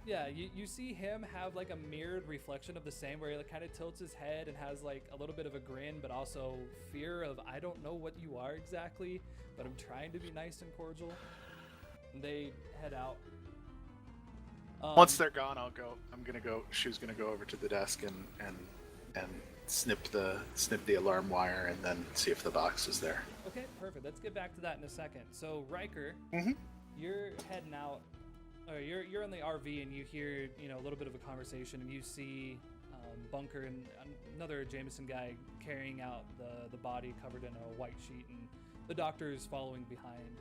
Yeah, you see him have a mirrored reflection of the same, where he kind of tilts his head and has a little bit of a grin, but also fear of, I don't know what you are exactly, but I'm trying to be nice and cordial. And they head out. Once they're gone, I'll go. Shoo's gonna go over to the desk and snip the alarm wire and then see if the box is there. Okay, perfect. Let's get back to that in a second. So Ryker, you're heading out. You're in the RV and you hear a little bit of a conversation, and you see Bunker and another Jameson guy carrying out the body covered in a white sheet, and the doctor is following behind.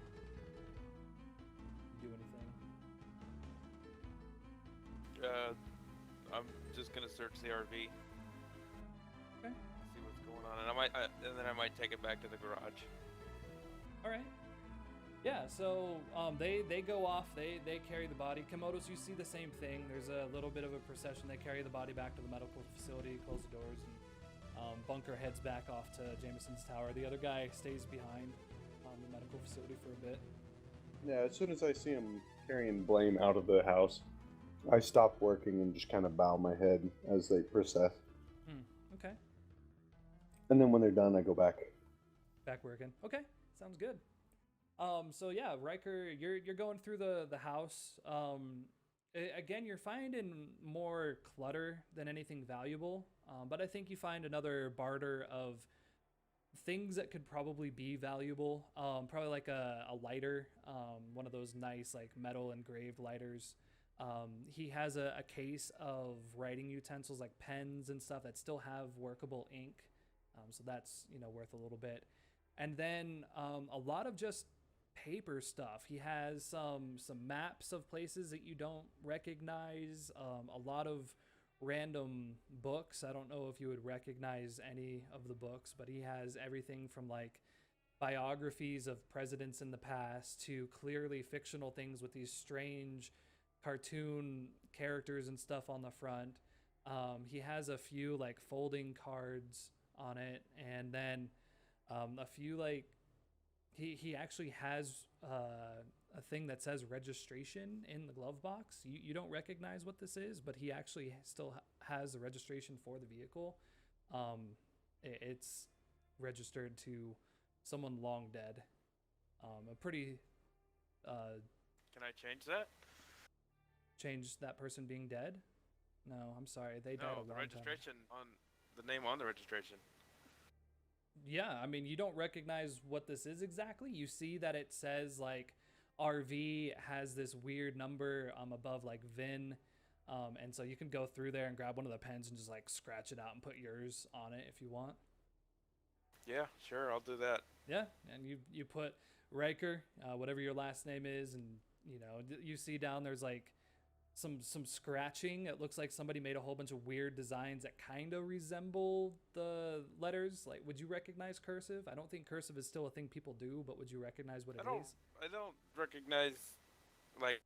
Do anything? I'm just gonna search the RV. Okay. See what's going on, and then I might take it back to the garage. All right. Yeah, so they go off, they carry the body. Kinmotus, you see the same thing. There's a little bit of a procession. They carry the body back to the medical facility, close the doors, and Bunker heads back off to Jameson's tower. The other guy stays behind the medical facility for a bit. Yeah, as soon as I see him carrying Blame out of the house, I stop working and just kind of bow my head as they process. Okay. And then when they're done, I go back. Back working. Okay, sounds good. So yeah, Ryker, you're going through the house. Again, you're finding more clutter than anything valuable. But I think you find another barter of things that could probably be valuable. Probably like a lighter, one of those nice like metal engraved lighters. He has a case of writing utensils like pens and stuff that still have workable ink. So that's, worth a little bit. And then a lot of just paper stuff. He has some maps of places that you don't recognize, a lot of random books. I don't know if you would recognize any of the books, but he has everything from like biographies of presidents in the past to clearly fictional things with these strange cartoon characters and stuff on the front. He has a few like folding cards on it, and then a few like he actually has a thing that says registration in the glove box. You don't recognize what this is, but he actually still has the registration for the vehicle. It's registered to someone long dead. A pretty Can I change that? change that person being dead? No, I'm sorry. They died a long the time. registration on the name on the registration. Yeah, I mean, you don't recognize what this is exactly. You see that it says like RV has this weird number above like VIN. And so you can go through there and grab one of the pens and just like scratch it out and put yours on it if you want. Yeah, sure, I'll do that. Yeah, and you put Ryker, whatever your last name is, and you see down there's like some scratching. It looks like somebody made a whole bunch of weird designs that kind of resemble the letters. Like, would you recognize cursive? I don't think cursive is still a thing people do, but would you recognize what it is? I don't recognize, like,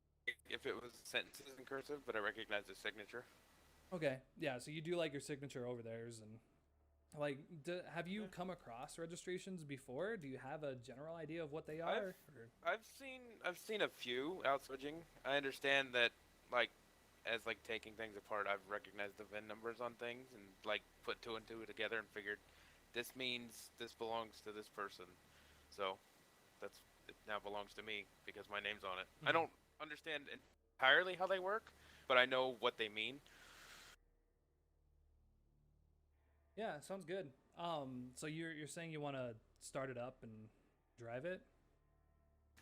if it was sentences in cursive, but I recognize the signature. Okay, yeah, so you do like your signature over theirs, and like, have you come across registrations before? Do you have a general idea of what they are? I've seen a few out switching. I understand that, like, as like taking things apart, I've recognized the VIN numbers on things and like put two and two together and figured this means this belongs to this person. So it now belongs to me because my name's on it. I don't understand entirely how they work, but I know what they mean. Yeah, sounds good. So you're saying you want to start it up and drive it?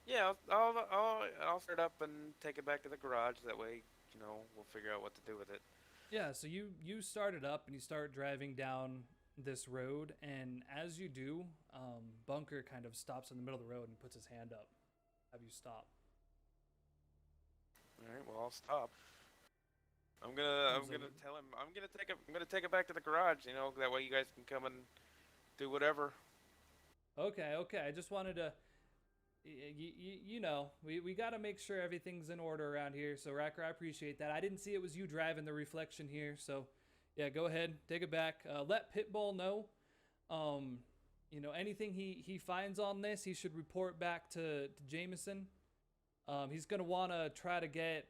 Yeah, I'll start up and take it back to the garage. That way, we'll figure out what to do with it. Yeah, so you start it up and you start driving down this road, and as you do, Bunker kind of stops in the middle of the road and puts his hand up. Have you stop? All right, well, I'll stop. I'm gonna tell him I'm gonna take it back to the garage. That way you guys can come and do whatever. Okay. I just wanted to, we got to make sure everything's in order around here. So Ryker, I appreciate that. I didn't see it was you driving the reflection here. So yeah, go ahead, take it back. Let Pitbull know. Anything he finds on this, he should report back to Jameson. He's gonna want to try to get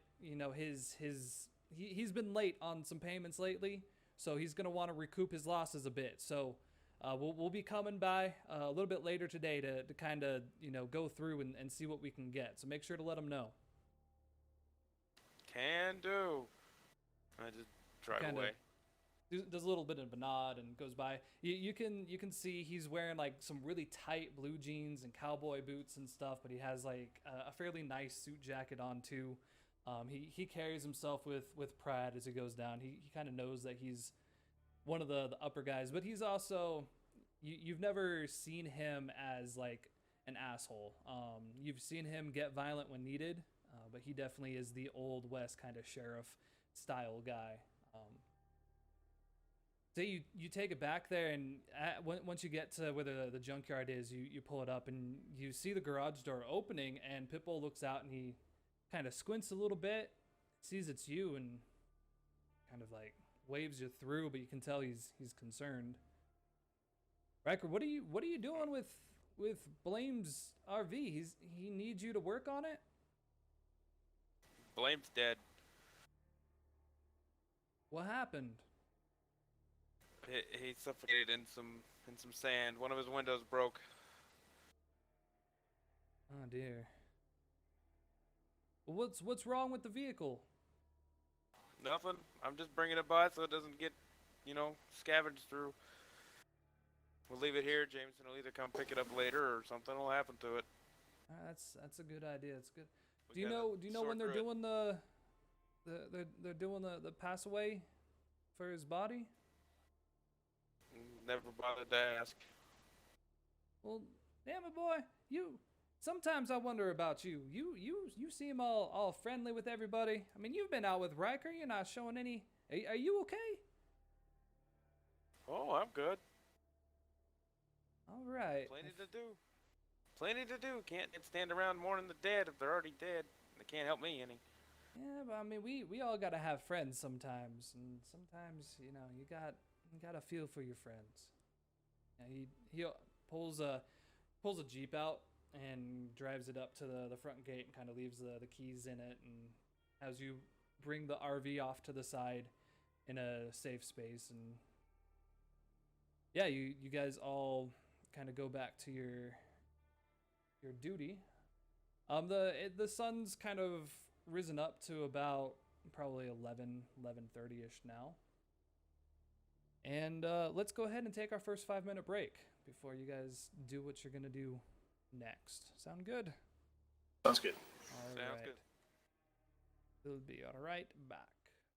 he's been late on some payments lately, so he's gonna want to recoup his losses a bit. So we'll be coming by a little bit later today to kind of go through and see what we can get. So make sure to let him know. Can do. I just drive away. Does a little bit of a nod and goes by. You can see he's wearing like some really tight blue jeans and cowboy boots and stuff, but he has like a fairly nice suit jacket on too. He carries himself with pride as he goes down. He kind of knows that he's one of the upper guys, but he's also you've never seen him as like an asshole. You've seen him get violent when needed, but he definitely is the old west kind of sheriff style guy. So you take it back there, and once you get to where the junkyard is, you pull it up, and you see the garage door opening, and Pitbull looks out, and he kind of squints a little bit, sees it's you, and kind of like waves you through, but you can tell he's concerned. Ryker, what are you doing with Blame's RV? He needs you to work on it? Blame's dead. What happened? He suffocated in some sand. One of his windows broke. Oh dear. Well, what's wrong with the vehicle? Nothing. I'm just bringing it by so it doesn't get, scavenged through. We'll leave it here. Jameson will either come pick it up later or something will happen to it. That's a good idea. It's good. We Do you gotta know when they're sort through it. doing they're doing the pass away for his body? Never bothered to ask. Well, damn it, boy. Sometimes I wonder about you. You seem all friendly with everybody. I mean, you've been out with Ryker. You're not showing any. Are you okay? Oh, I'm good. All right. Plenty to do. Plenty to do. Can't stand around mourning the dead if they're already dead. They can't help me any. Yeah, but I mean, we all gotta have friends sometimes, and sometimes you gotta feel for your friends. Yeah, he pulls a Jeep out and drives it up to the front gate and kind of leaves the keys in it, and as you bring the RV off to the side in a safe space, and yeah, you guys all kind of go back to your duty. The sun's kind of risen up to about probably 11:30ish now. And let's go ahead and take our first 5-minute break before you guys do what you're gonna do next. Sound good? Sounds good. All Sounds right. good. We'll be all right back.